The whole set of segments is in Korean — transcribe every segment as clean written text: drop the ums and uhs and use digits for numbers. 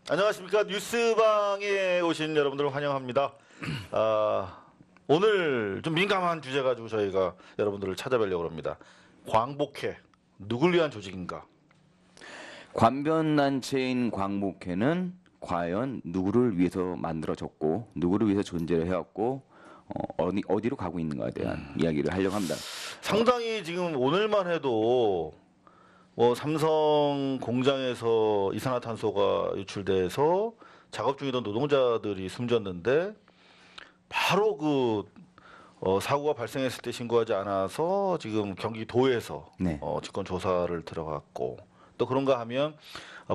안녕하십니까. 뉴스방에 오신 여러분들을 환영합니다. 오늘 좀 민감한 주제 가지고 저희가 여러분들을 찾아뵈려고 합니다. 광복회, 누굴 위한 조직인가? 관변단체인 광복회는 과연 누구를 위해서 만들어졌고 누구를 위해서 존재를 해왔고 어디로 가고 있는가에 대한 이야기를 하려고 합니다. 상당히 지금 오늘만 해도 뭐 삼성 공장에서 이산화탄소가 유출돼서 작업 중이던 노동자들이 숨졌는데 바로 그 사고가 발생했을 때 신고하지 않아서 지금 경기도에서 네. 직권 조사를 들어갔고 또 그런가 하면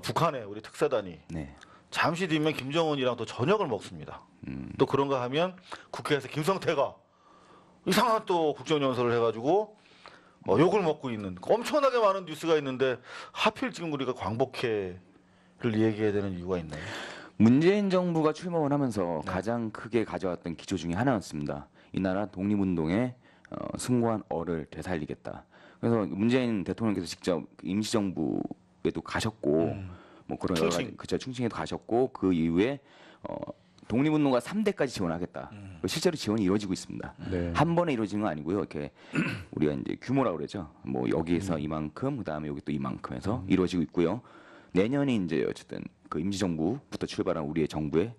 북한의 우리 특사단이 네. 잠시 뒤면 김정은이랑 또 저녁을 먹습니다. 또 그런가 하면 국회에서 김성태가 이상한 또 국정연설을 해가지고 욕을 먹고 있는 엄청나게 많은 뉴스가 있는데 하필 지금 우리가 광복회를 얘기해야 되는 이유가 있나요? 문재인 정부가 출범을 하면서 가장 크게 가져왔던 기조 중에 하나였습니다. 이 나라 독립운동에 승고한 얼을 되살리겠다. 그래서 문재인 대통령께서 직접 임시정부에도 가셨고 뭐 그런 여러 가지 그쵸, 충칭에도 가셨고 그 이후에 독립운동가 3대까지 지원하겠다. 실제로 지원이 이루어지고 있습니다. 네. 한 번에 이루어지는 건 아니고요. 이렇게 우리가 이제 규모라고 그러죠. 뭐 여기에서 이만큼, 그다음에 여기 또 이만큼 해서 이루어지고 있고요. 내년이 이제 어쨌든 그 임시정부부터 출발한 우리의 정부의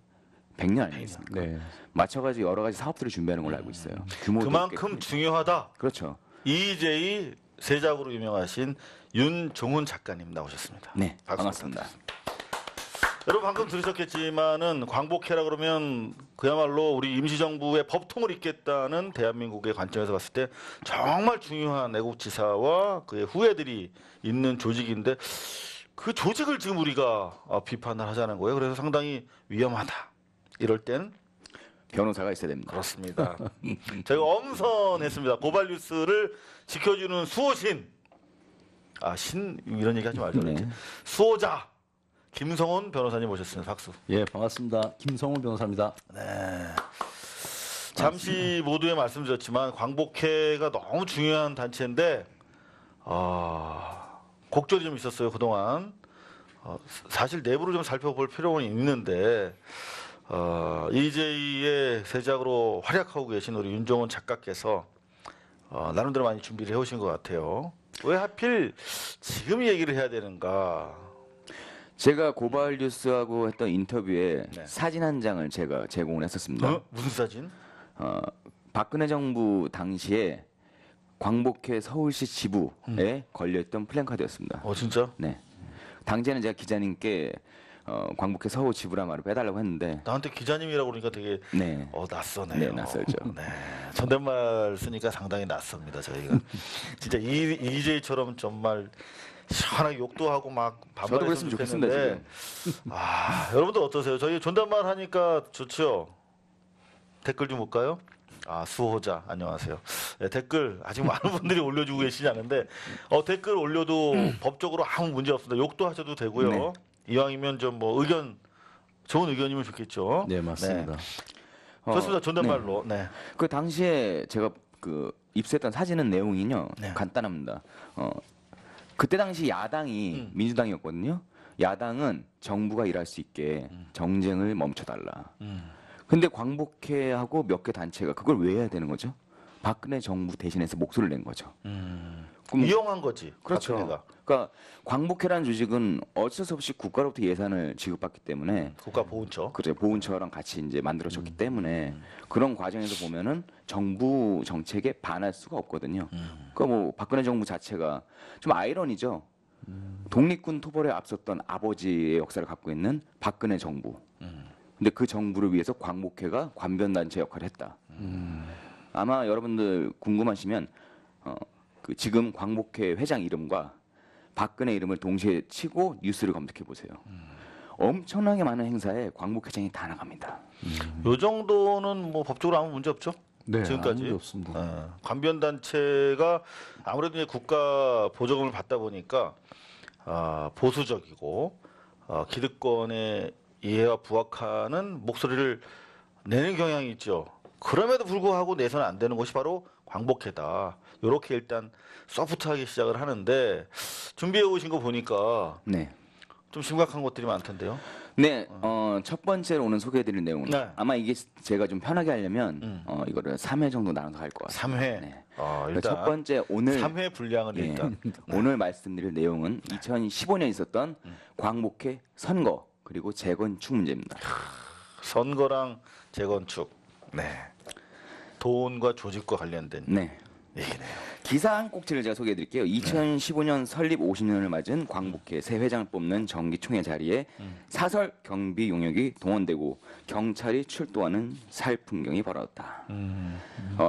100년 아니겠습니까? 네. 맞춰가지고 여러 가지 사업들을 준비하는 걸로 알고 있어요. 규모도 꽤 그만큼 큽니다. 중요하다. 그렇죠. EJ 세작으로 유명하신 윤종훈 작가님 나오셨습니다. 네, 박수 반갑습니다. 여러분 방금 들으셨겠지만은 광복회라 그러면 그야말로 우리 임시정부의 법통을 잇겠다는 대한민국의 관점에서 봤을 때 정말 중요한 애국지사와 그의 후예들이 있는 조직인데 그 조직을 지금 우리가 비판을 하자는 거예요. 그래서 상당히 위험하다. 이럴 땐 변호사가 있어야 됩니다. 그렇습니다. 저희가 엄선했습니다. 고발 뉴스를 지켜주는 수호신. 신 이런 얘기 하지 말자 그랬지. 네. 수호자 김성훈 변호사님 모셨습니다. 박수. 예, 반갑습니다. 김성훈 변호사입니다. 잠시 모두에 말씀드렸지만 광복회가 너무 중요한 단체인데 곡절이 좀 있었어요 그동안. 사실 내부를 좀 살펴볼 필요는 있는데 EJ의 세작으로 활약하고 계신 우리 윤종훈 작가께서 나름대로 많이 준비를 해오신 것 같아요. 왜 하필 지금 얘기를 해야 되는가? 제가 고발 뉴스하고 했던 인터뷰에 네. 사진 한 장을 제가 제공을 했었습니다. 무슨 사진? 박근혜 정부 당시에 광복회 서울시 지부에 걸려있던 플랜카드였습니다. 진짜? 네. 당시에는 제가 기자님께 광복회 서울 지부란 말을 빼달라고 했는데 나한테 기자님이라고 그러니까 되게 네. 낯서네요. 네, 낯설죠. 네. 존댓말 쓰니까 상당히 낯섭니다, 저희가. 진짜 EJ처럼 정말 시원하게 욕도 하고 막 저도 반발했으면 그랬으면 좋겠습니다, 좋겠는데. 여러분들 어떠세요? 저희 존댓말 하니까 좋죠? 댓글 좀 볼까요? 수호자 안녕하세요. 네, 댓글 아직 많은 분들이 올려주고 계시지 않은데 댓글 올려도 법적으로 아무 문제 없습니다. 욕도 하셔도 되고요. 네. 이왕이면 좀 뭐 의견 좋은 의견이면 좋겠죠. 네, 맞습니다. 좋습니다. 존댓말로. 네. 그 당시에 제가 그 입수했던 사진은 내용이요 네. 간단합니다. 그때 당시 야당이 민주당이었거든요. 야당은 정부가 일할 수 있게 정쟁을 멈춰달라. 근데 광복회하고 몇 개 단체가 그걸 왜 해야 되는 거죠? 박근혜 정부 대신해서 목소리를 낸 거죠. 그럼 이용한 거지. 그렇죠. 박근혜가. 그러니까 광복회라는 조직은 어쩔 수 없이 국가로부터 예산을 지급받기 때문에 국가보훈처. 그죠 보훈처랑 같이 이제 만들어졌기 때문에 그런 과정에서 보면은 정부 정책에 반할 수가 없거든요. 그러니까 뭐 박근혜 정부 자체가 좀 아이러니죠. 독립군 토벌에 앞섰던 아버지의 역사를 갖고 있는 박근혜 정부. 근데 그 정부를 위해서 광복회가 관변단체 역할을 했다. 아마 여러분들 궁금하시면 그 지금 광복회 회장 이름과 박근혜 이름을 동시에 치고 뉴스를 검색해 보세요. 엄청나게 많은 행사에 광복회장이 다 나갑니다. 요 정도는 뭐 법적으로 아무 문제 없죠? 네, 지금까지. 아무 문제 없습니다. 관변단체가 아무래도 이제 국가 보조금을 받다 보니까 보수적이고 기득권의 이해와 부합하는 목소리를 내는 경향이 있죠. 그럼에도 불구하고 내서는 안 되는 것이 바로 광복회다. 이렇게 일단 소프트하게 시작을 하는데 준비해 오신 거 보니까 네. 좀 심각한 것들이 많던데요. 네, 첫 번째로 오늘 소개해드릴 내용은 네. 아마 이게 제가 좀 편하게 하려면 이거를 3회 정도 나눠서 할 것 같습니다. 3회. 네. 일단 첫 번째 오늘 3회 분량은 예, 일단 오늘 말씀드릴 내용은 2015년 있었던 광복회 선거 그리고 재건축 문제입니다. 선거랑 재건축. 네. 돈과 조직과 관련된 네. 얘기네요. 기사 한 꼭지를 제가 소개해드릴게요. 2015년 설립 50년을 맞은 광복회 새 회장을 뽑는 정기총회 자리에 사설 경비 용역이 동원되고 경찰이 출동하는 살 풍경이 벌어졌다.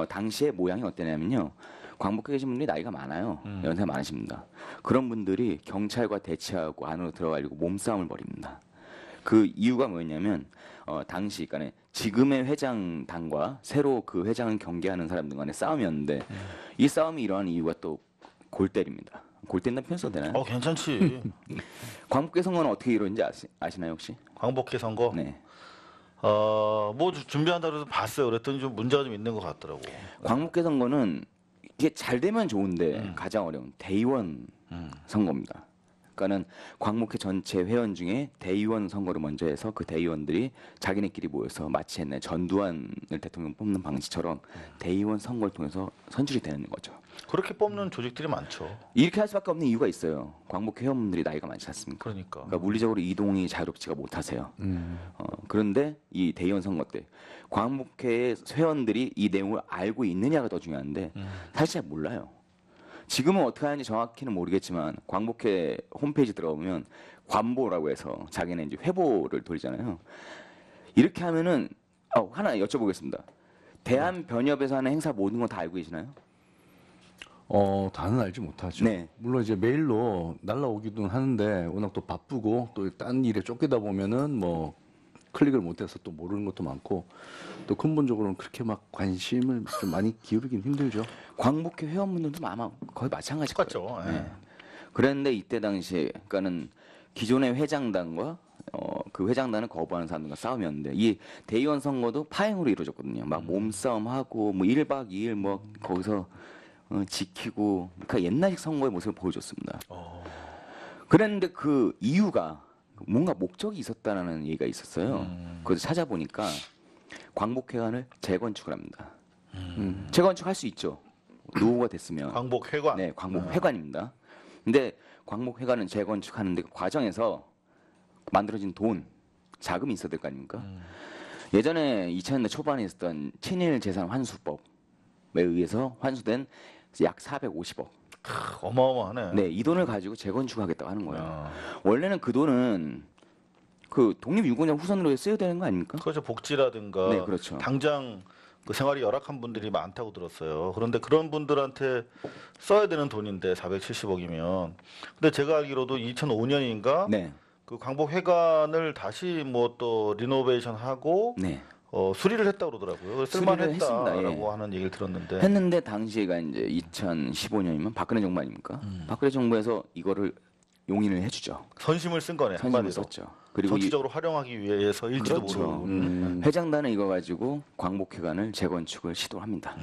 당시의 모양이 어땠냐면요. 광복회 계신 분들이 나이가 많아요. 연세 많으십니다. 그런 분들이 경찰과 대치하고 안으로 들어가려고 몸싸움을 벌입니다. 그 이유가 뭐였냐면 당시 그러니까 지금의 회장단과 새로 그 회장을 경계하는 사람들 간의 싸움이었는데 이 싸움이 일어나는 이유가 또 골때립니다. 골때린다는 표현 써도 되나요? 괜찮지. 광복회 선거는 어떻게 이루어진지 아시나요 혹시? 광복회 선거. 네. 뭐 준비한다고 해서 봤어요. 그랬더니 좀 문제가 좀 있는 것 같더라고. 광복회 선거는 이게 잘 되면 좋은데 가장 어려운 대의원 선거입니다. 그러니까는 광복회 전체 회원 중에 대의원 선거를 먼저 해서 그 대의원들이 자기네끼리 모여서 마치 옛날 전두환을 대통령 뽑는 방식처럼 대의원 선거를 통해서 선출이 되는 거죠. 그렇게 뽑는 조직들이 많죠. 이렇게 할 수밖에 없는 이유가 있어요. 광복회 회원분들이 나이가 많지 않습니까? 그러니까. 물리적으로 이동이 자유롭지가 못하세요. 그런데 이 대의원 선거 때 광복회 회원들이 이 내용을 알고 있느냐가 더 중요한데 사실 잘 몰라요. 지금은 어떻게 하는지 정확히는 모르겠지만 광복회 홈페이지 들어가보면 관보라고 해서 자기네 이제 회보를 돌리잖아요. 이렇게 하면은 하나 여쭤보겠습니다. 대한변협에서 하는 행사 모든 건 다 알고 계시나요? 다는 알지 못하죠. 네. 물론 이제 메일로 날라오기도 하는데 워낙 또 바쁘고 또 딴 일에 쫓기다 보면은 뭐 클릭을 못해서 또 모르는 것도 많고 또 근본적으로는 그렇게 막 관심을 좀 많이 기울이긴 힘들죠. 광복회 회원분들도 아마 거의 마찬가지일 거예요. 똑같죠. 예. 그랬는데 이때 당시에 그러니까는 기존의 회장단과 그 회장단을 거부하는 사람들과 싸움이었는데 이 대의원 선거도 파행으로 이루어졌거든요. 막 몸싸움하고 뭐 1박 2일 뭐 거기서 지키고 그러니까 옛날식 선거의 모습을 보여줬습니다. 그랬는데 그 이유가 뭔가 목적이 있었다라는 얘기가 있었어요. 그래서 찾아보니까 광복회관을 재건축을 합니다. 재건축할 수 있죠. 노후가 됐으면. 광복회관. 네, 광복회관입니다. 근데 광복회관은 재건축하는데 그 과정에서 만들어진 돈, 자금이 있어야 될 거 아닙니까? 예전에 2000년대 초반에 있었던 친일 재산 환수법에 의해서 환수된 약 450억. 어마어마하네. 네, 이 돈을 가지고 재건축하겠다고 하는 거예요. 원래는 그 돈은 그 독립유공자 후손으로 쓰여야 되는 거 아닙니까? 그렇죠. 복지라든가 네, 그렇죠. 당장 그 생활이 열악한 분들이 많다고 들었어요. 그런데 그런 분들한테 써야 되는 돈인데 470억이면. 근데 제가 알기로도 2005년인가 네, 그 광복회관을 다시 뭐 또 리노베이션하고 네. 수리를 했다고 그러더라고요. 수리를 했습니다. 쓸만했다라고 예. 하는 얘기를 들었는데. 했는데 당시가 이제 2015년이면 박근혜 정부 아닙니까? 박근혜 정부에서 이거를 용인을 해주죠. 선심을 쓴 거네. 선심을 한마디로. 썼죠. 그리고 정치적으로 활용하기 위해서 일지도 그렇죠. 모르고. 회장단은 이거 가지고 광복회관을 재건축을 시도합니다.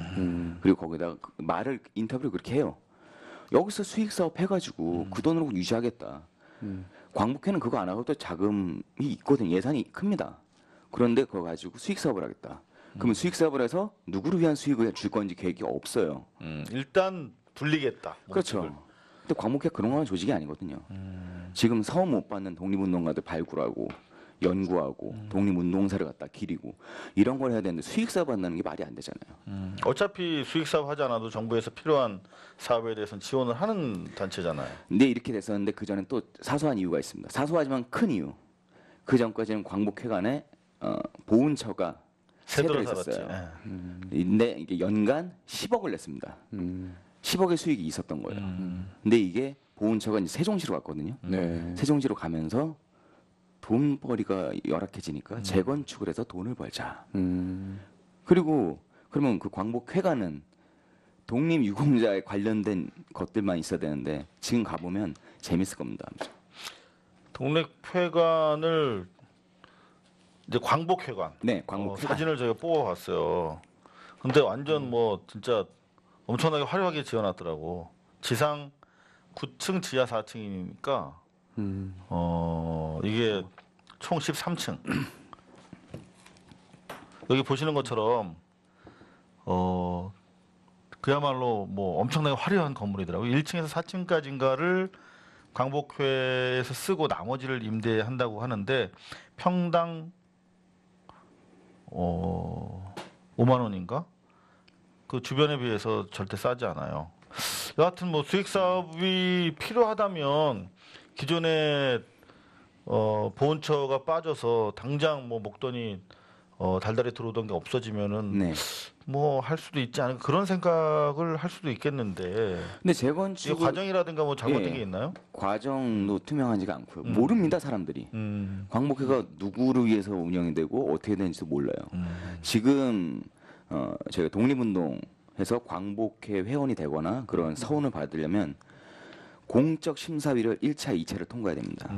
그리고 거기다 말을 인터뷰를 그렇게 해요. 여기서 수익 사업 해가지고 그 돈으로 유지하겠다. 광복회는 그거 안 하고 또 자금이 있거든. 예산이 큽니다. 그런데 그거 가지고 수익 사업을 하겠다. 그러면 수익 사업을 해서 누구를 위한 수익을 줄 건지 계획이 없어요. 일단 불리겠다. 그렇죠. 근데 광복회 그런 건 조직이 아니거든요. 지금 서원 못 받는 독립운동가들 발굴하고 연구하고 독립운동사를 갖다 기리고 이런 걸 해야 되는데 수익 사업 한다는 게 말이 안 되잖아요. 어차피 수익 사업 하지 않아도 정부에서 필요한 사업에 대해서는 지원을 하는 단체잖아요. 근데 이렇게 됐었는데 그 전에 또 사소한 이유가 있습니다. 사소하지만 큰 이유. 그 전까지는 광복회관에 보훈처가 새들어 세들어 살았지. 있었어요. 예. 근데 이게 연간 10억을 냈습니다. 10억의 수익이 있었던 거예요. 근데 이게 보훈처가 이제 세종시로 갔거든요. 네. 세종시로 가면서 돈벌이가 열악해지니까 재건축을 해서 돈을 벌자. 그리고 그러면 그 광복회관은 독립유공자에 관련된 것들만 있어야 되는데 지금 가보면 재밌을 겁니다. 독립회관을 이제 광복회관. 네, 광복회관. 사진을 저희가 뽑아봤어요. 근데 완전 뭐 진짜 엄청나게 화려하게 지어놨더라고. 지상 9층, 지하 4층이니까 이게 총 13층. 여기 보시는 것처럼 그야말로 뭐 엄청나게 화려한 건물이더라고요. 1층에서 4층까지인가를 광복회에서 쓰고 나머지를 임대한다고 하는데 평당 5만 원인가? 그 주변에 비해서 절대 싸지 않아요. 여하튼 뭐 수익 사업이 필요하다면 기존에 보훈처가 빠져서 당장 뭐 목돈이 달달이 들어오던 게 없어지면은 네. 뭐 할 수도 있지 않을까 그런 생각을 할 수도 있겠는데 근데 이 재건축 과정이라든가 뭐 잘못된 예. 게 있나요? 과정도 투명하지가 않고요. 모릅니다 사람들이. 광복회가 누구를 위해서 운영이 되고 어떻게 되는지도 몰라요. 지금 저희가 독립운동해서 광복회 회원이 되거나 그런 서운을 받으려면 공적 심사위를 1차, 2차를 통과해야 됩니다.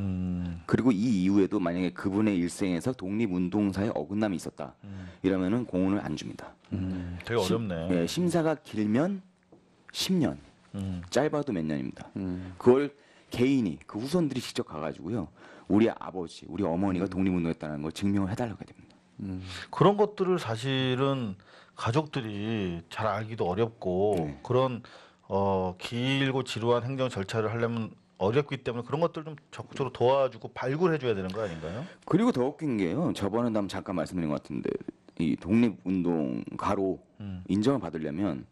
그리고 이 이후에도 만약에 그분의 일생에서 독립운동사에 어긋남이 있었다. 이러면은 공헌을 안 줍니다. 되게 어렵네. 예, 심사가 길면 10년, 짧아도 몇 년입니다. 그걸 개인이 그 후손들이 직접 가가지고요. 우리 아버지, 우리 어머니가 독립운동했다는 걸 증명을 해달라고 해야 됩니다. 그런 것들을 사실은 가족들이 잘 알기도 어렵고 네. 그런 길고 지루한 행정 절차를 하려면 어렵기 때문에 그런 것들 좀 적극적으로 도와주고 발굴해줘야 되는 거 아닌가요? 그리고 더 웃긴 게요. 저번에도 한번 잠깐 말씀드린 것 같은데 이 독립운동가로 인정을 받으려면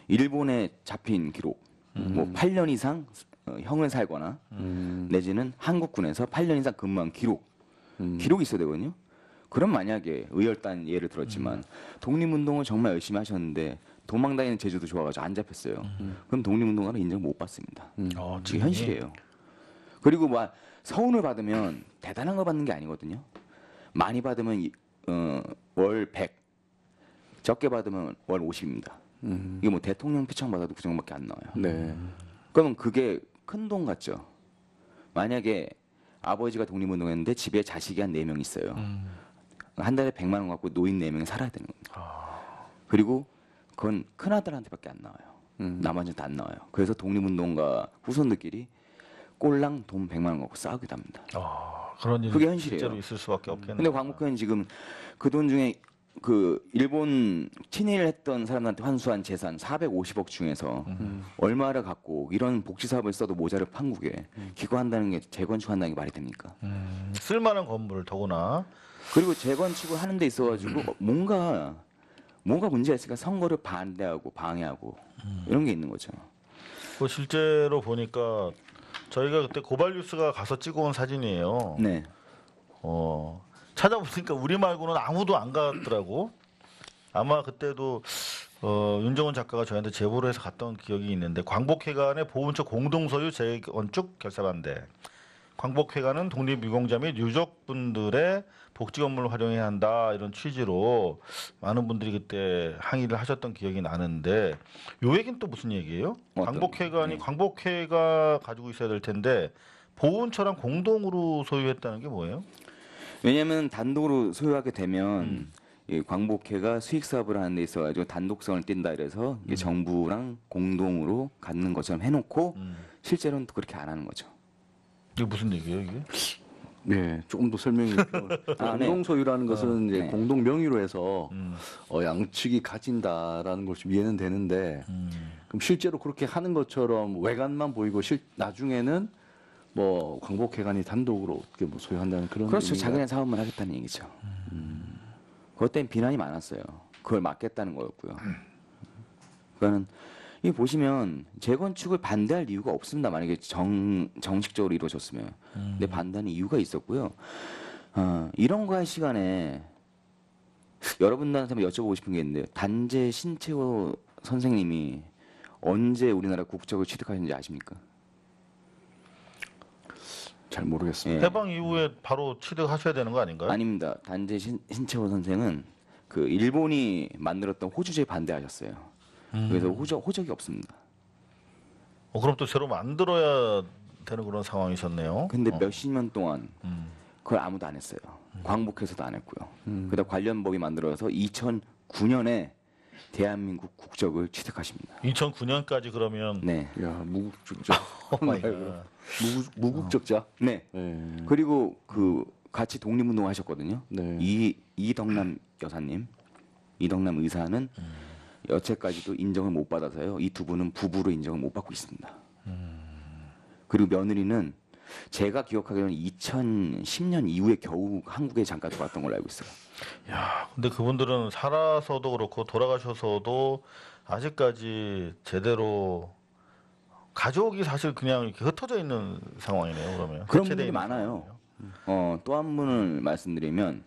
일본에 잡힌 기록, 뭐 8년 이상 형을 살거나 내지는 한국군에서 8년 이상 근무한 기록이 있어야 되거든요. 그럼 만약에 의열단 예를 들었지만 독립운동을 정말 열심히 하셨는데 도망다니는 재주도 좋아가지고 안 잡혔어요. 그럼 독립운동가는 인정 못 받습니다. 이게 현실이에요. 그리고 막 서운을 받으면 대단한 거 받는 게 아니거든요. 많이 받으면 월 100, 적게 받으면 월 50입니다. 이게 뭐 대통령 표창 받아도 그 정도밖에 안 나와요. 네. 그러면 그게 큰 돈 같죠. 만약에 아버지가 독립운동했는데 집에 자식이 한 4명 있어요. 한 달에 100만 원 갖고 노인 4명이 살아야 되는 겁니다. 그리고 그건 큰아들한테밖에 안 나와요. 나머지는 다 안 나와요. 그래서 독립운동가 후손들끼리 꼴랑 돈 100만 원 갖고 싸우기도 합니다. 그런 일이 그게 현실이에요. 실제로 있을 수밖에 없겠네요. 근데 광복회는 지금 그 돈 중에 그 일본 친일을 했던 사람들한테 환수한 재산 450억 중에서 얼마를 갖고 이런 복지 사업을 써도 모자를 판국에 기부한다는 게 재건축한다는 게 말이 됩니까? 쓸만한 건물을 더구나 그리고 재건축을 하는 데 있어가지고 뭔가 문제가 있으니까 선거를 반대하고 방해하고 이런 게 있는 거죠. 그 실제로 보니까 저희가 그때 고발뉴스가 가서 찍어온 사진이에요. 네. 찾아보니까 우리 말고는 아무도 안 갔더라고. 아마 그때도 윤정원 작가가 저희한테 제보를 해서 갔던 기억이 있는데 광복회관의 보훈처 공동소유 재건축 결사반대. 광복회관은 독립유공자 및 유족분들의 복지 건물을 활용해야 한다 이런 취지로 많은 분들이 그때 항의를 하셨던 기억이 나는데 요 얘기는 또 무슨 얘기예요? 광복회관이 네. 광복회가 가지고 있어야 될 텐데 보훈처랑 공동으로 소유했다는 게 뭐예요? 왜냐하면 단독으로 소유하게 되면 이 광복회가 수익 사업을 하는 데 있어가지고 단독성을 띈다 이래서 이게 정부랑 공동으로 갖는 것처럼 해놓고 실제로는 또 그렇게 안 하는 거죠. 이게 무슨 얘기예요 이게? 네, 조금 더 설명이 네. 공동 소유라는 것은 이제 네. 공동 명의로 해서 양측이 가진다라는 것이 이해는 되는데 그럼 실제로 그렇게 하는 것처럼 외관만 보이고 나중에는 뭐 광복회관이 단독으로 어떻게 뭐 소유한다는 그런 그렇죠. 의미가- 자기네 사업만 하겠다는 얘기죠. 그것 때문에 비난이 많았어요. 그걸 막겠다는 거였고요. 그러니까는 이 보시면 재건축을 반대할 이유가 없습니다. 만약에 정식적으로 이루어졌으면. 근데 반대하는 이유가 있었고요. 이런 거 할 시간에 여러분들한테 한번 여쭤보고 싶은 게 있는데 단재 신채호 선생님이 언제 우리나라 국적을 취득하셨는지 아십니까? 잘 모르겠습니다. 예. 해방 이후에 바로 취득하셔야 되는 거 아닌가요? 아닙니다. 단재 신채호 선생은 그 일본이 만들었던 호주제에 반대하셨어요. 그래서 호적이 없습니다. 그럼 또 새로 만들어야 되는 그런 상황이셨네요. 근데 몇십 년 동안 그걸 아무도 안 했어요. 광복해서도 안 했고요. 그다음 관련 법이 만들어서 2009년에 대한민국 국적을 취득하십니다. 2009년까지 그러면 네. 야, 무국적자. 오 마이 갓. 무국적자. 네. 네. 그리고 그 같이 독립운동 하셨거든요. 네. 이덕남 여사님, 이덕남 의사는 여태까지도 인정을 못 받아서요. 이 두 분은 부부로 인정을 못 받고 있습니다. 그리고 며느리는 제가 기억하기로는 2010년 이후에 겨우 한국에 잠깐 들어왔던 걸로 알고 있어요. 야, 근데 그분들은 살아서도 그렇고 돌아가셔서도 아직까지 제대로 가족이 사실 그냥 이렇게 흩어져 있는 상황이네요. 그러면 그런 해체돼 분들이 있는 많아요. 상황이네요. 또 한 분을 말씀드리면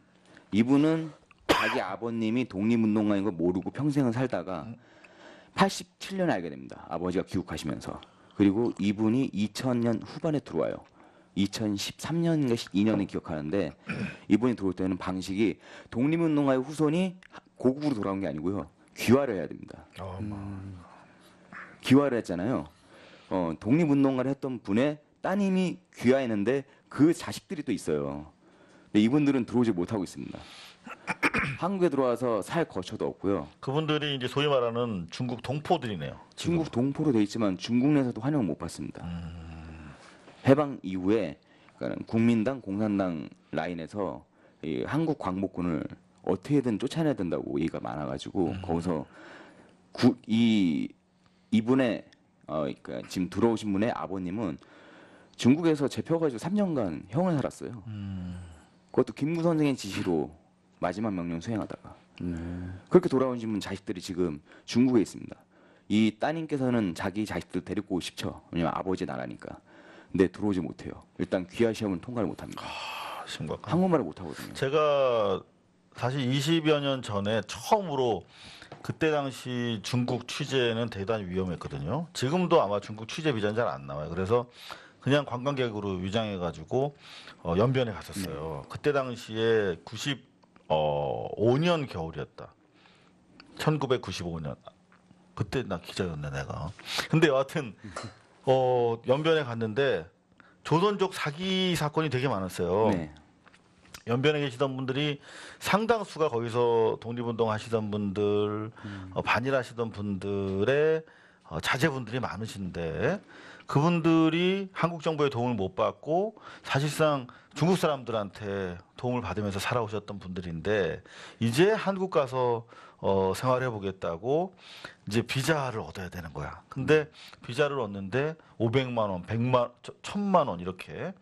이분은 자기 아버님이 독립운동가인 걸 모르고 평생을 살다가 87년에 알게 됩니다. 아버지가 귀국하시면서. 그리고 이분이 2000년 후반에 들어와요. 2013년인가 2년에 기억하는데 이분이 들어올 때는 방식이 독립운동가의 후손이 고국으로 돌아온 게 아니고요. 귀화를 해야 됩니다. 귀화를 했잖아요. 독립운동가를 했던 분의 따님이 귀화했는데 그 자식들이 또 있어요. 근데 이분들은 들어오지 못하고 있습니다. 한국에 들어와서 살 거처도 없고요. 그분들이 이제 소위 말하는 중국 동포들이네요. 중국 동포로 돼 있지만 중국 내에서도 환영을 못 받습니다. 해방 이후에 그러니까 국민당, 공산당 라인에서 이 한국 광복군을 어떻게든 쫓아내야 된다고 얘기가 많아가지고 거기서 이분의 그러니까 지금 들어오신 분의 아버님은 중국에서 잡혀가지고 3년간 형을 살았어요. 그것도 김구 선생의 지시로 마지막 명령 수행하다가 그렇게 돌아오신 분 자식들이 지금 중국에 있습니다. 이 따님께서는 자기 자식들 데리고 오고 싶죠. 왜냐면 아버지 나라니까. 근데 들어오지 못해요. 일단 귀화 시험은 통과를 못합니다. 심각한. 한국말을 못하거든요. 제가 사실 20여 년 전에 처음으로 그때 당시 중국 취재는 대단히 위험했거든요. 지금도 아마 중국 취재 비자는 잘 안 나와요. 그래서 그냥 관광객으로 위장해가지고 연변에 갔었어요. 그때 당시에 95년 겨울이었다. 1995년. 그때 나 기자였네 내가. 근데 여하튼 연변에 갔는데 조선족 사기 사건이 되게 많았어요. 네. 연변에 계시던 분들이 상당수가 거기서 독립운동 하시던 분들, 반일하시던 분들의 자제분들이 많으신데 그분들이 한국 정부의 도움을 못 받고 사실상 중국 사람들한테 도움을 받으면서 살아오셨던 분들인데 이제 한국 가서 생활해 보겠다고 이제 비자를 얻어야 되는 거야. 근데 비자를 얻는데 500만 원, 100만, 1000만 원 이렇게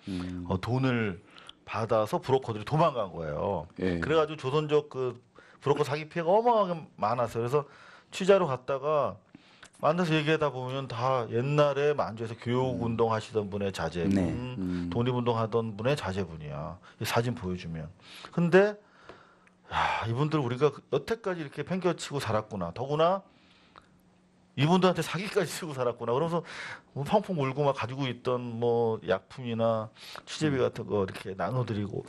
돈을 받아서 브로커들이 도망간 거예요. 예. 그래가지고 조선족 그 브로커 사기 피해가 어마어마하게 많았어요. 그래서 취재로 갔다가 만나서 얘기하다 보면 다 옛날에 만주에서 교육운동 하시던 분의 자제분, 네. 독립운동 하던 분의 자제분이야. 이 사진 보여주면. 근데 야, 이분들 우리가 여태까지 이렇게 팽겨치고 살았구나. 더구나 이분들한테 사기까지 치고 살았구나. 그러면서 뭐 펑펑 울고 막 가지고 있던 뭐 약품이나 취재비 같은 거 이렇게 나눠드리고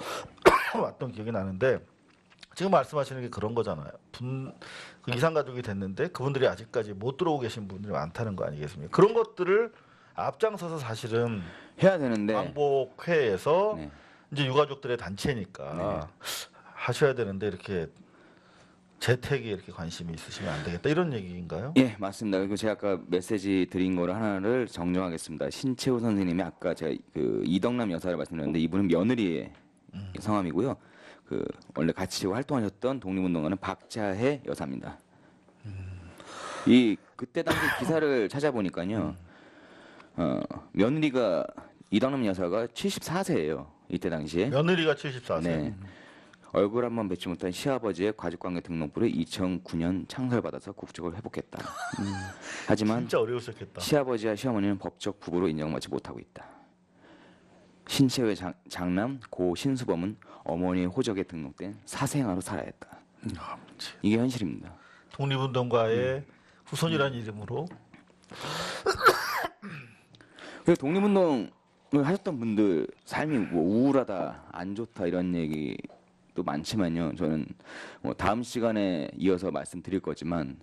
왔던 기억이 나는데 지금 말씀하시는 게 그런 거잖아요. 그 이산 가족이 됐는데 그분들이 아직까지 못 들어오고 계신 분들이 많다는 거 아니겠습니까? 그런 것들을 앞장서서 사실은 해야 되는데 광복회에서 네. 이제 유가족들의 단체니까 하셔야 되는데 이렇게 재택에 이렇게 관심이 있으시면 안 되겠다 이런 얘기인가요? 예, 맞습니다. 그리고 제가 아까 메시지 드린 거를 하나를 정정하겠습니다. 신채호 선생님이 아까 제가 그 이덕남 여사를 말씀드렸는데 이분은 며느리의 성함이고요. 그 원래 같이 활동하셨던 독립운동가는 박자혜 여사입니다. 이 그때 당시 기사를 찾아보니까요. 며느리가 이덕남 여사가 74세예요. 이때 당시에. 며느리가 74세. 네. 얼굴 한번 뵙지 못한 시아버지의 가족관계 등록부를 2009년 창설받아서 국적을 회복했다. 하지만 진짜 어려우셨겠다. 시아버지와 시어머니는 법적 부부로 인정받지 못하고 있다. 신채의 장남 고 신수범은 어머니의 호적에 등록된 사생아로 살아야 했다. 이게 현실입니다. 독립운동가의 후손이라는 이름으로 그래서 독립운동을 하셨던 분들 삶이 뭐 우울하다, 안 좋다 이런 얘기도 많지만요. 저는 뭐 다음 시간에 이어서 말씀드릴 거지만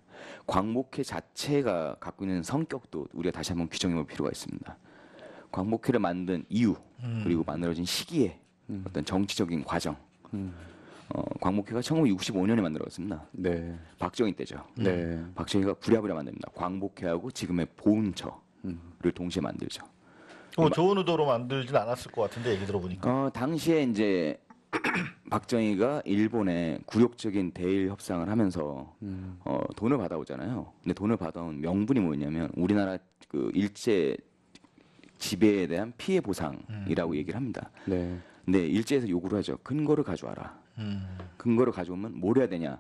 광복회 자체가 갖고 있는 성격도 우리가 다시 한번 규정해볼 필요가 있습니다. 광복회를 만든 이유 그리고 만들어진 시기에 어떤 정치적인 과정 광복회가 1965년에 만들어졌습니다. 네. 박정희 때죠. 네. 박정희가 부랴부랴 만듭니다. 광복회하고 지금의 보훈처를 동시에 만들죠. 뭐 좋은 의도로 만들진 않았을 것 같은데 얘기 들어보니까. 당시에 이제 박정희가 일본에 굴욕적인 대일 협상을 하면서 돈을 받아오잖아요. 근데 돈을 받아온 명분이 뭐였냐면 우리나라 그 일제 지배에 대한 피해 보상이라고 얘기를 합니다. 네. 근데 일제에서 요구를 하죠. 근거를 가져와라. 근거를 가져오면 뭘 해야 되냐?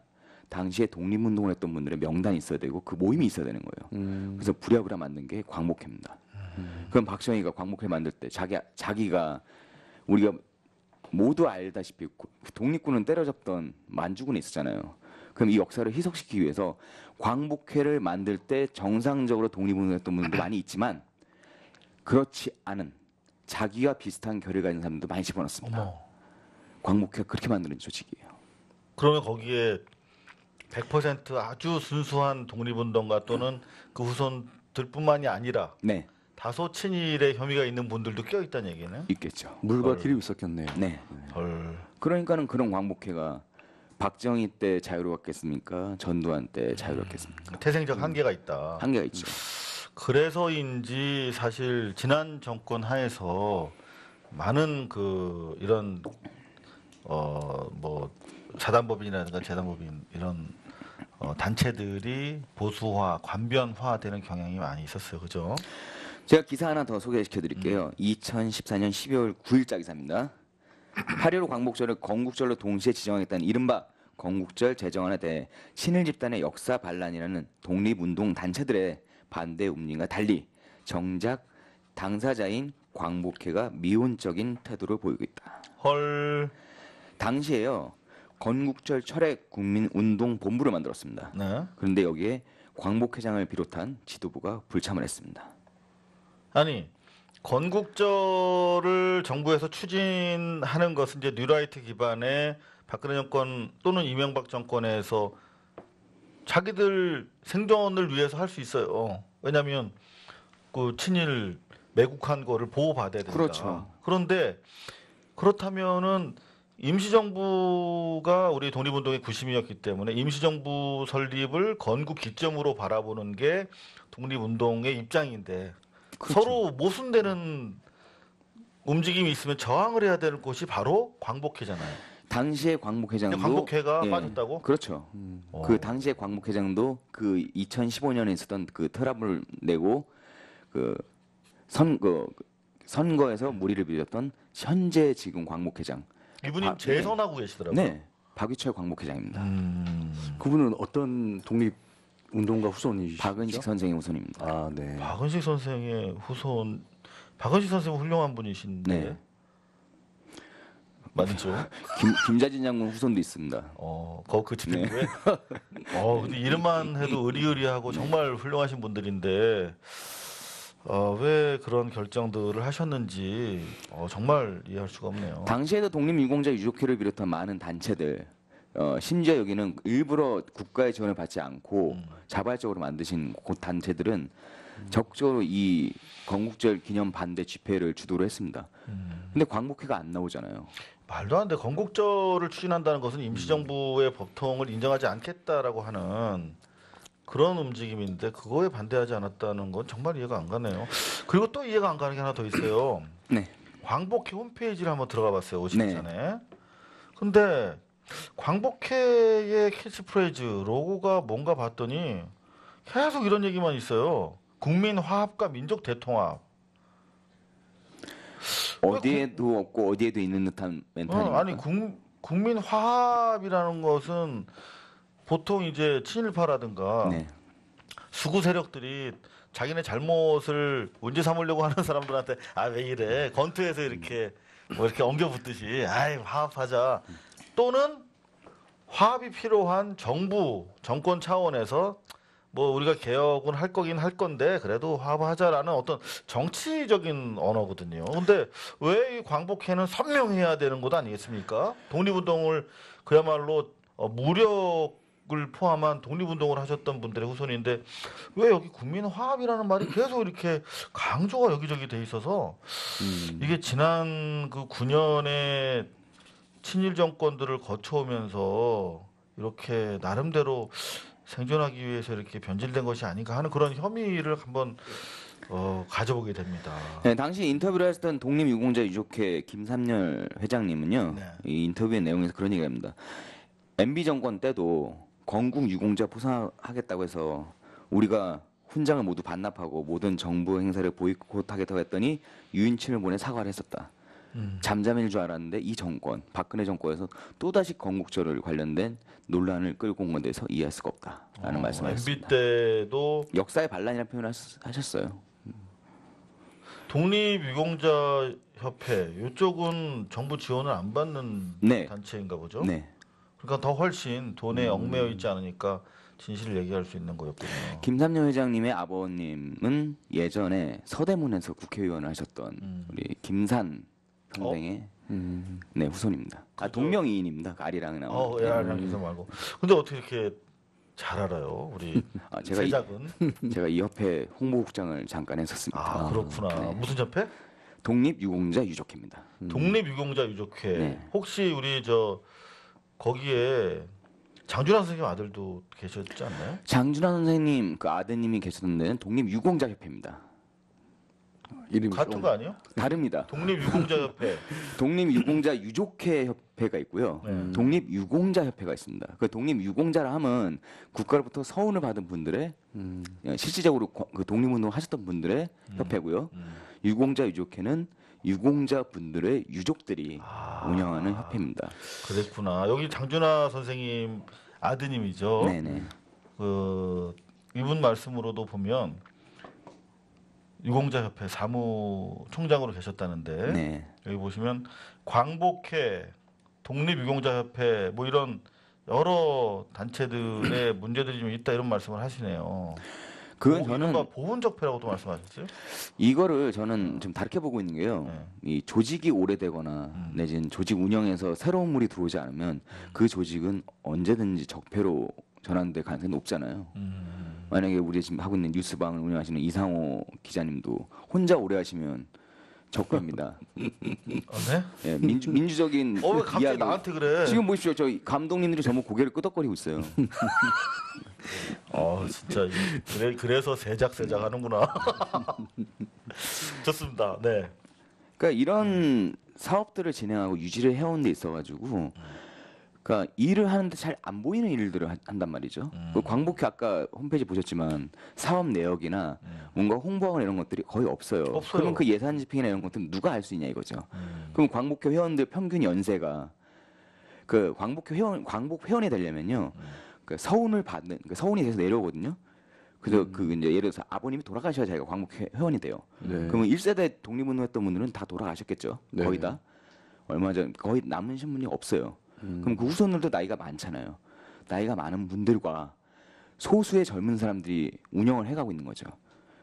당시에 독립운동을 했던 분들의 명단이 있어야 되고 그 모임이 있어야 되는 거예요. 그래서 부랴부랴 만든 게 광복회입니다. 그럼 박정희가 광복회 만들 때 자기가 우리가 모두 알다시피 독립군은 때려잡던 만주군이 있었잖아요. 그럼 이 역사를 희석시키기 위해서 광복회를 만들 때 정상적으로 독립운동을 했던 분들도 많이 있지만 그렇지 않은 자기와 비슷한 결을 가진 사람들도 많이 집어넣습니다. 어머. 광복회가 그렇게 만드는 조직이에요. 그러면 거기에 100% 아주 순수한 독립운동가 또는 그 후손들뿐만이 아니라 네, 다소 친일의 혐의가 있는 분들도 껴 있다는 얘기는. 있겠죠. 물과 길이 있었겠네요. 네. 헐. 그러니까는 그런 광복회가 박정희 때 자유로웠겠습니까? 전두환 때 자유로웠겠습니까? 태생적 한계가 있다. 한계가 있죠. 그래서인지 사실 지난 정권 하에서 많은 그 이런 뭐 사단법인이라든가 재단법인 이런 단체들이 보수화, 관변화되는 경향이 많이 있었어요, 그죠? 제가 기사 하나 더 소개시켜 드릴게요. 2014년 12월 9일자 기사입니다. 8.15 광복절을 건국절로 동시에 지정하겠다는 이른바 건국절 제정안에 대해 친일 집단의 역사 반란이라는 독립운동 단체들의 반대 움직임과 달리 정작 당사자인 광복회가 미온적인 태도를 보이고 있다. 헐. 당시에요. 건국절 철회 국민운동본부를 만들었습니다. 네. 그런데 여기에 광복회장을 비롯한 지도부가 불참을 했습니다. 아니 건국절을 정부에서 추진하는 것은 이제 뉴라이트 기반의 박근혜 정권 또는 이명박 정권에서 자기들 생존을 위해서 할 수 있어요. 왜냐하면 그 친일 매국한 거를 보호받아야 된다. 그렇죠. 그런데 그렇다면은 임시정부가 우리 독립운동의 구심이었기 때문에 임시정부 설립을 건국 기점으로 바라보는 게 독립운동의 입장인데 그렇죠. 서로 모순되는 움직임이 있으면 저항을 해야 되는 곳이 바로 광복회잖아요. 당시에 광복회장도 광복회가 예, 빠졌다고? 그렇죠. 그 당시에 광복회장도 그 2015년에 있었던 그 트러블을 내고 그 선거에서 무리를 빚었던 현재 지금 광복회장. 이분이 재선하고 계시더라고요. 네, 박유철 광복회장입니다. 그분은 어떤 독립 운동가 후손이시죠? 박은식 선생의 후손입니다. 아, 네. 박은식 선생의 후손. 박은식 선생은 훌륭한 분이신데 네. 맞죠? 김자진 장군 후손도 있습니다. 그 집행부에. 근데 이름만 해도 의리의리하고 정말 훌륭하신 분들인데 왜 그런 결정들을 하셨는지 정말 이해할 수가 없네요. 당시에도 독립유공자 유족회를 비롯한 많은 단체들, 심지어 여기는 일부러 국가의 지원을 받지 않고 자발적으로 만드신 그 단체들은 적극적으로 이 건국절 기념 반대 집회를 주도를 했습니다. 근데 광복회가 안 나오잖아요. 말도 안 돼. 건국절을 추진한다는 것은 임시정부의 법통을 인정하지 않겠다라고 하는 그런 움직임인데 그거에 반대하지 않았다는 건 정말 이해가 안 가네요. 그리고 또 이해가 안 가는 게 하나 더 있어요. 네. 광복회 홈페이지를 한번 들어가 봤어요. 오시기 네. 전에. 근데 광복회의 캐치프레이즈 로고가 뭔가 봤더니 계속 이런 얘기만 있어요. 국민 화합과 민족 대통합. 어디에도 없고 어디에도 있는 듯한 멘탈입니다. 아니 국민 화합이라는 것은 보통 이제 친일파라든가 네. 수구 세력들이 자기네 잘못을 문제 삼으려고 하는 사람들한테 왜 이래 건투에서 이렇게 뭐 이렇게 엉겨붙듯이 화합하자 또는 화합이 필요한 정권 차원에서 뭐 우리가 개혁은 할 거긴 할 건데 그래도 화합하자라는 어떤 정치적인 언어거든요. 근데 왜 이 광복회는 선명해야 되는 것 아니겠습니까? 독립운동을 그야말로 무력을 포함한 독립운동을 하셨던 분들의 후손인데 왜 여기 국민화합이라는 말이 계속 이렇게 강조가 여기저기 돼 있어서 이게 지난 그 9년의 친일 정권들을 거쳐오면서 이렇게 나름대로 생존하기 위해서 이렇게 변질된 것이 아닌가 하는 그런 혐의를 한번 가져보게 됩니다. 네, 당시 인터뷰를 했던 독립유공자 유족회 김삼열 회장님은요. 네. 이 인터뷰의 내용에서 그런 얘기합니다. MB 정권 때도 건국 유공자 포상하겠다고 해서 우리가 훈장을 모두 반납하고 모든 정부 행사를 보이콧하겠다고 했더니 유인친을 보내 사과를 했었다. 잠잠일 줄 알았는데 이 정권, 박근혜 정권에서 또다시 건국절을 관련된 논란을 끌고 온 것에 대해서 이해할 수가 없다라는 말씀을 MB 하셨습니다. 때도 역사의 반란이라는 표현을 하셨어요. 독립유공자협회 이쪽은 정부 지원을 안 받는 네. 단체인가 보죠. 네. 그러니까 더 훨씬 돈에 얽매여 있지 않으니까 진실을 얘기할 수 있는 거였군요. 김삼년 회장님의 아버님은 예전에 서대문에서 국회의원을 하셨던 우리 김산 선생의 네, 후손입니다. 그죠? 동명이인입니다. 아리랑 나오는. 예, 기사 말고. 근데 어떻게 이렇게 잘 알아요, 우리 제가 세작은? 제가 이 협회 홍보국장을 잠깐 했었습니다. 아, 그렇구나. 네. 무슨 협회? 독립유공자 유족회입니다. 독립유공자 유족회. 네. 혹시 우리 거기에 장준환 선생님 아들도 계셨지 않나요? 장준환 선생님 그 아드님이 계셨던 데는 독립유공자 협회입니다. 이름이 같은 좀 거 아니에요? 다릅니다. 독립유공자 협회. 독립유공자 유족회 협회가 있고요. 네. 독립유공자 협회가 있습니다. 그 독립유공자라 함은 국가로부터 서운을 받은 분들의 실질적으로 그 독립운동 하셨던 분들의 협회고요. 유공자 유족회는 유공자 분들의 유족들이 운영하는 협회입니다. 그랬구나. 여기 장준하 선생님 아드님이죠. 네네. 이분 말씀으로도 보면 유공자협회 사무총장으로 계셨다는데 네. 여기 보시면 광복회, 독립유공자협회 뭐 이런 여러 단체들의 문제들이 좀 있다 이런 말씀을 하시네요. 그건 저는 보훈적폐라고도 말씀하셨어요? 이거를 저는 좀 다르게 보고 있는 게요. 네. 이 조직이 오래되거나 내지는 조직 운영에서 새로운 물이 들어오지 않으면 그 조직은 언제든지 적폐로 전환될 가능성이 높잖아요. 만약에 우리 지금 하고 있는 뉴스방을 운영하시는 이상호 기자님도 혼자 오래 하시면 적폐입니다. 네? 예, 민주적인 왜 갑자기 이야기. 나한테 그래? 지금 보십시오. 저희 감독님들이 전부 고개를 끄덕거리고 있어요. 진짜 그래서 세작 하는구나. 좋습니다. 네. 그러니까 이런 사업들을 진행하고 유지를 해온 데 있어가지고, 그러니까 일을 하는데 잘 안 보이는 일들을 한단 말이죠. 그 광복회 아까 홈페이지 보셨지만 사업 내역이나 뭔가 홍보하거나 이런 것들이 거의 없어요. 그러면 그 예산 집행이나 이런 것들은 누가 할 수 있냐 이거죠. 그럼 광복회 회원들 평균 연세가 그 광복 회원이 되려면요, 그 서운을 받는 그 서운이 돼서 내려오거든요. 그래서 그 이제 예를 들어서 아버님이 돌아가셔야 자기가 광복 회원이 돼요. 네. 그러면 1세대 독립운동했던 분들은 다 돌아가셨겠죠. 네. 거의 다. 얼마 전 거의 남으신 분이 없어요. 그럼 그 후손들도 나이가 많잖아요. 나이가 많은 분들과 소수의 젊은 사람들이 운영을 해가고 있는 거죠.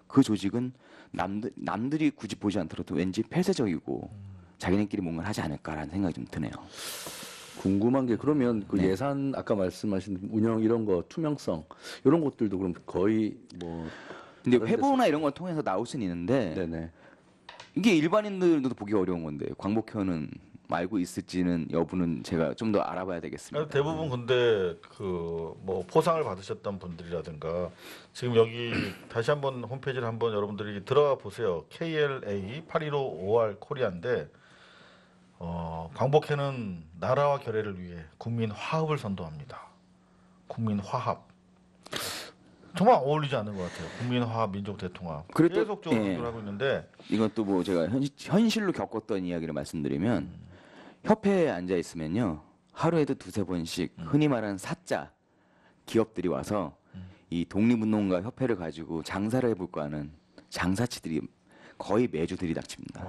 그 조직은 남들이 굳이 보지 않더라도 왠지 폐쇄적이고 자기네끼리 뭔가를 하지 않을까라는 생각이 좀 드네요. 궁금한 게 그러면 그 네. 예산 아까 말씀하신 운영 이런 거 투명성 이런 것들도 그럼 거의 뭐 근데 다른 회보나 이런 걸 통해서 나올 수는 있는데 네네. 이게 일반인들도 보기 어려운 건데 광복회원은 알고 있을지는 여부는 제가 좀 더 알아봐야 되겠습니다. 대부분 근데 뭐 포상을 받으셨던 분들이라든가 지금 여기 다시 한번 홈페이지를 한번 여러분들이 들어가 보세요. KLA 8155R 코리아인데 광복회는 나라와 결의를 위해 국민 화합을 선도합니다. 국민 화합. 정말 어울리지 않는 것 같아요. 국민 화합, 민족 대통합. 그래도- 계속적으로 예. 하고 있는데 이것도 뭐 제가 현실로 겪었던 이야기를 말씀드리면 협회에 앉아 있으면요 하루에도 두세 번씩 흔히 말하는 사자 기업들이 와서 이 독립운동가 협회를 가지고 장사를 해볼까 하는 장사치들이 거의 매주 들이닥칩니다.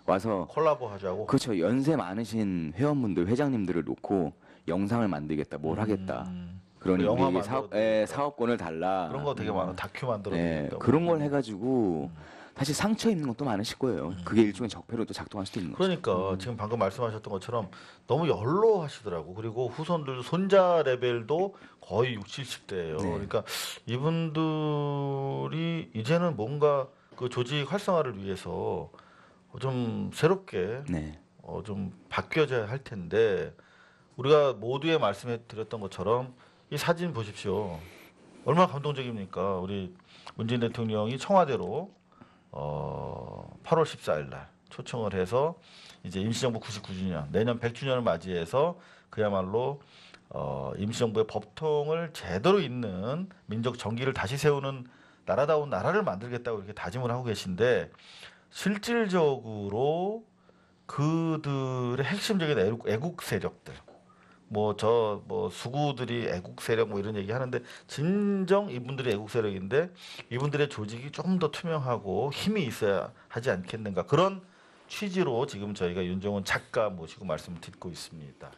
와서 콜라보 하자고. 그렇죠. 연세 많으신 회원분들, 회장님들을 놓고 영상을 만들겠다, 뭘 하겠다. 그러니 영화 우리에게 만들어도 사업권을 달라. 그런 거 되게 많아. 다큐 만들어. 네, 그런 걸 해가지고 사실 상처 입는 것도 많으실 거예요. 그게 일종의 적폐로 또 작동할 수도 있는 거죠. 그러니까 지금 방금 말씀하셨던 것처럼 너무 연로하시더라고. 그리고 후손들 손자 레벨도 거의 60, 70대예요. 네. 그러니까 이분들이 이제는 뭔가 그 조직 활성화를 위해서 좀 새롭게 네. 좀 바뀌어져야 할 텐데 우리가 모두에 말씀해 드렸던 것처럼 이 사진 보십시오. 얼마나 감동적입니까? 우리 문재인 대통령이 청와대로 8월 14일 날 초청을 해서 이제 임시정부 99주년, 내년 100주년을 맞이해서 그야말로 임시정부의 법통을 제대로 잇는 민족 정기를 다시 세우는 나라다운 나라를 만들겠다고 이렇게 다짐을 하고 계신데 실질적으로 그들의 핵심적인 애국 세력들 뭐 수구들이 애국 세력 뭐 이런 얘기 하는데 진정 이분들이 애국 세력인데 이분들의 조직이 조금 더 투명하고 힘이 있어야 하지 않겠는가 그런 취지로 지금 저희가 윤정원 작가 모시고 말씀을 듣고 있습니다.